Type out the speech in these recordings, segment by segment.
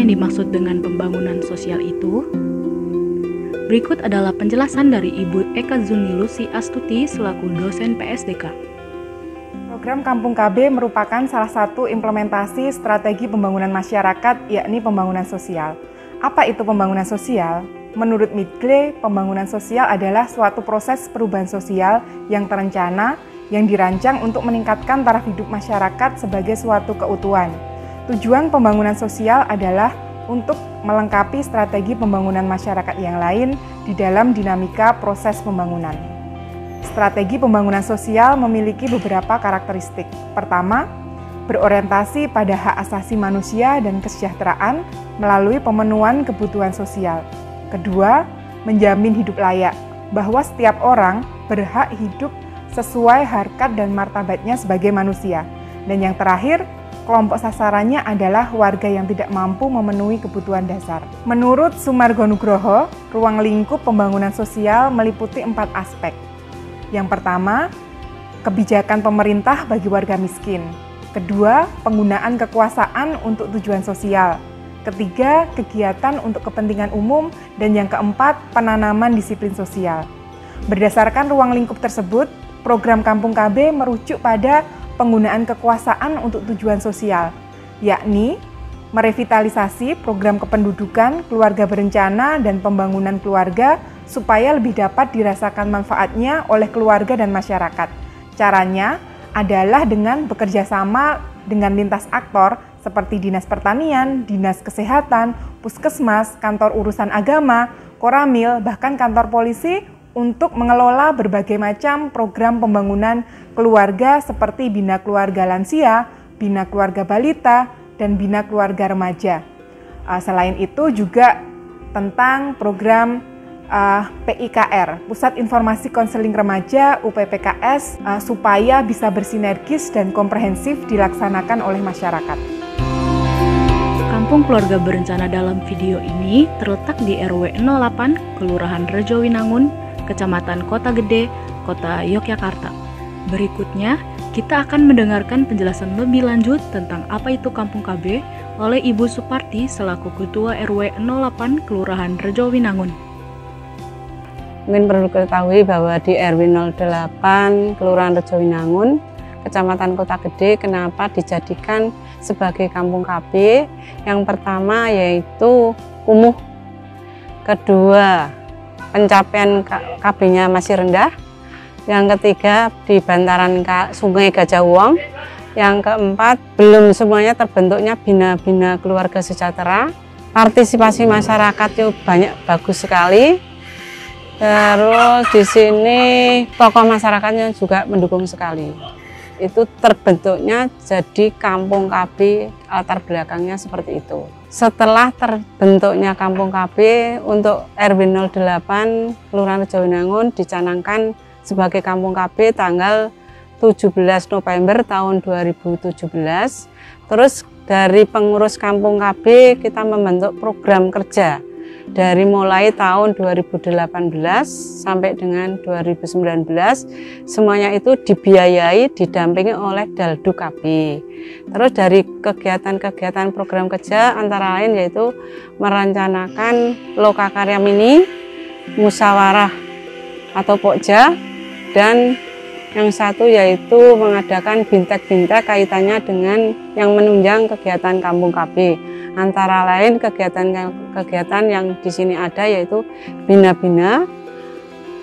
yang dimaksud dengan pembangunan sosial itu? Berikut adalah penjelasan dari Ibu Eka Zunilusi Astuti selaku dosen PSDK. Program Kampung KB merupakan salah satu implementasi strategi pembangunan masyarakat, yakni pembangunan sosial. Apa itu pembangunan sosial? Menurut Midgley, pembangunan sosial adalah suatu proses perubahan sosial yang terencana, yang dirancang untuk meningkatkan taraf hidup masyarakat sebagai suatu keutuhan. Tujuan pembangunan sosial adalah untuk melengkapi strategi pembangunan masyarakat yang lain di dalam dinamika proses pembangunan. Strategi pembangunan sosial memiliki beberapa karakteristik. Pertama, berorientasi pada hak asasi manusia dan kesejahteraan melalui pemenuhan kebutuhan sosial. Kedua, menjamin hidup layak, bahwa setiap orang berhak hidup sesuai harkat dan martabatnya sebagai manusia. Dan yang terakhir, kelompok sasarannya adalah warga yang tidak mampu memenuhi kebutuhan dasar. Menurut Sumargo Nugroho, ruang lingkup pembangunan sosial meliputi 4 aspek. Yang pertama, kebijakan pemerintah bagi warga miskin. Kedua, penggunaan kekuasaan untuk tujuan sosial. Ketiga, kegiatan untuk kepentingan umum. Dan yang keempat, penanaman disiplin sosial. Berdasarkan ruang lingkup tersebut, program Kampung KB merujuk pada penggunaan kekuasaan untuk tujuan sosial, yakni merevitalisasi program kependudukan, keluarga berencana, dan pembangunan keluarga supaya lebih dapat dirasakan manfaatnya oleh keluarga dan masyarakat. Caranya adalah dengan bekerja sama dengan lintas aktor seperti Dinas Pertanian, Dinas Kesehatan, Puskesmas, Kantor Urusan Agama, Koramil, bahkan kantor polisi untuk mengelola berbagai macam program pembangunan keluarga seperti Bina Keluarga Lansia, Bina Keluarga Balita, dan Bina Keluarga Remaja. Selain itu juga tentang program PIKR, Pusat Informasi Konseling Remaja UPPKS, supaya bisa bersinergis dan komprehensif dilaksanakan oleh masyarakat. Kampung Keluarga Berencana dalam video ini terletak di RW 08, Kelurahan Rejowinangun, Kecamatan Kota Gede, Kota Yogyakarta. Berikutnya, kita akan mendengarkan penjelasan lebih lanjut tentang apa itu Kampung KB oleh Ibu Suparti selaku Ketua RW 08 Kelurahan Rejowinangun. Mungkin perlu diketahui bahwa di RW 08 Kelurahan Rejowinangun, Kecamatan Kota Gede, kenapa dijadikan sebagai Kampung KB? Yang pertama yaitu kumuh. Kedua, pencapaian KB-nya masih rendah. Yang ketiga, di bantaran Sungai Gajah Wong. Yang keempat, belum semuanya terbentuknya bina-bina keluarga sejahtera. Partisipasi masyarakat itu banyak, bagus sekali. Terus di sini tokoh masyarakatnya juga mendukung sekali. Itu terbentuknya jadi Kampung KB, latar belakangnya seperti itu. Setelah terbentuknya Kampung KB, untuk RW 08 Kelurahan Rejowinangun dicanangkan sebagai Kampung KB tanggal 17 November tahun 2017. Terus dari pengurus Kampung KB kita membentuk program kerja dari mulai tahun 2018 sampai dengan 2019, semuanya itu dibiayai, didampingi oleh Daldu KB. Terus dari kegiatan-kegiatan program kerja antara lain yaitu merencanakan lokakarya mini, musyawarah atau pokja, dan yang satu yaitu mengadakan bintek-bintek kaitannya dengan yang menunjang kegiatan Kampung KB. Antara lain kegiatan yang di sini ada yaitu bina-bina,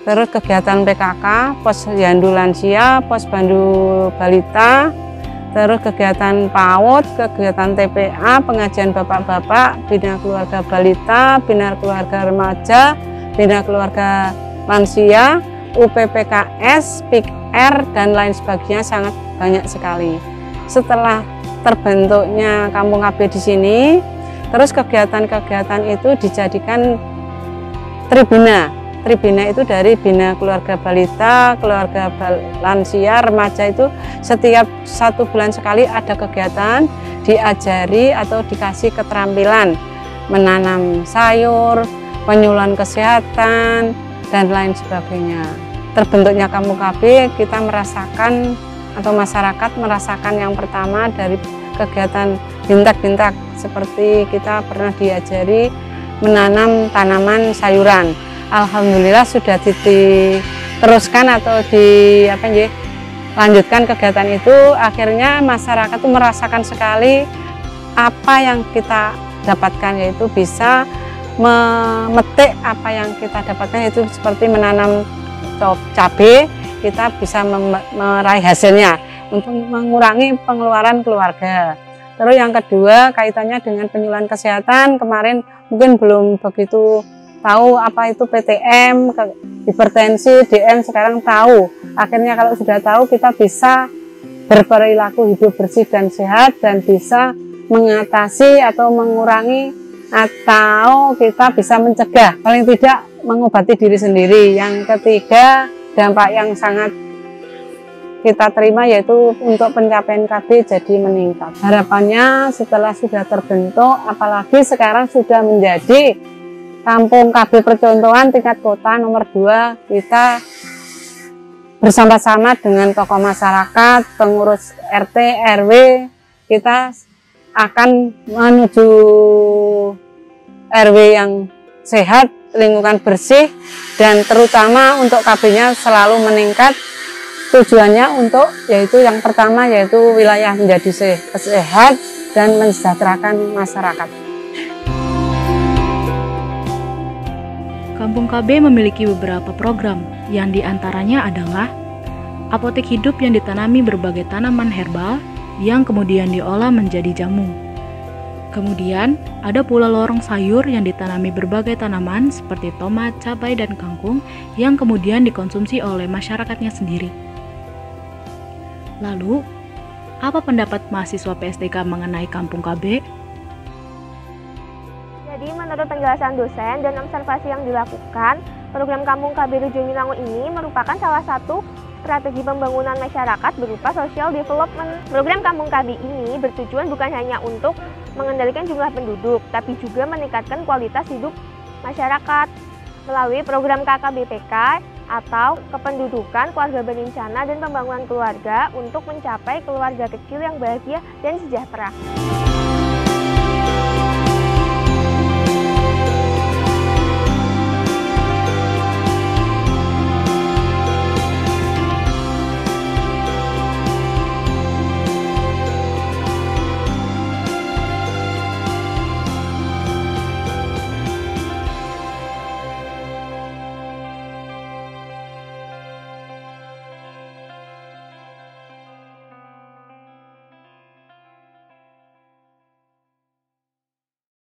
terus kegiatan PKK, pos yandu lansia, pos bandu balita, terus kegiatan PAUD, kegiatan TPA, pengajian bapak-bapak, bina keluarga balita, bina keluarga remaja, bina keluarga lansia, UPPKS, PIKR, dan lain sebagainya, sangat banyak sekali. Setelah terbentuknya Kampung KB di sini, terus kegiatan-kegiatan itu dijadikan tribina. Tribina itu dari bina keluarga balita, keluarga lansia, remaja, itu setiap 1 bulan sekali ada kegiatan, diajari atau dikasih keterampilan menanam sayur, penyuluhan kesehatan, dan lain sebagainya. Terbentuknya Kampung KB, kita merasakan atau masyarakat merasakan yang pertama dari kegiatan bintak-bintak, seperti kita pernah diajari menanam tanaman sayuran. Alhamdulillah sudah diteruskan atau lanjutkan kegiatan itu, akhirnya masyarakat itu merasakan sekali apa yang kita dapatkan, yaitu bisa memetik apa yang kita dapatkan, yaitu seperti menanam cabai, kita bisa meraih hasilnya untuk mengurangi pengeluaran keluarga. Terus yang kedua kaitannya dengan penyuluhan kesehatan, kemarin mungkin belum begitu tahu apa itu PTM, hipertensi, DM, sekarang tahu. Akhirnya kalau sudah tahu, kita bisa berperilaku hidup bersih dan sehat dan bisa mengatasi atau mengurangi atau kita bisa mencegah, paling tidak mengobati diri sendiri. Yang ketiga, dampak yang sangat kita terima yaitu untuk pencapaian KB jadi meningkat. Harapannya setelah sudah terbentuk, apalagi sekarang sudah menjadi Kampung KB Percontohan tingkat kota nomor 2, kita bersama-sama dengan tokoh masyarakat, pengurus RT, RW, kita akan menuju RW yang sehat, lingkungan bersih, dan terutama untuk KB-nya selalu meningkat. Tujuannya untuk yaitu yang pertama yaitu wilayah menjadi sehat dan mensejahterakan masyarakat. Kampung KB memiliki beberapa program, yang diantaranya adalah apotek hidup yang ditanami berbagai tanaman herbal yang kemudian diolah menjadi jamu. Kemudian ada pula lorong sayur yang ditanami berbagai tanaman seperti tomat, cabai, dan kangkung yang kemudian dikonsumsi oleh masyarakatnya sendiri. Lalu, apa pendapat mahasiswa PSDK mengenai Kampung KB? Jadi menurut penjelasan dosen dan observasi yang dilakukan, program Kampung KB Rejowinangun ini merupakan salah satu strategi pembangunan masyarakat berupa social development. Program Kampung KB ini bertujuan bukan hanya untuk mengendalikan jumlah penduduk, tapi juga meningkatkan kualitas hidup masyarakat melalui program KKBPK atau kependudukan keluarga berencana dan pembangunan keluarga untuk mencapai keluarga kecil yang bahagia dan sejahtera.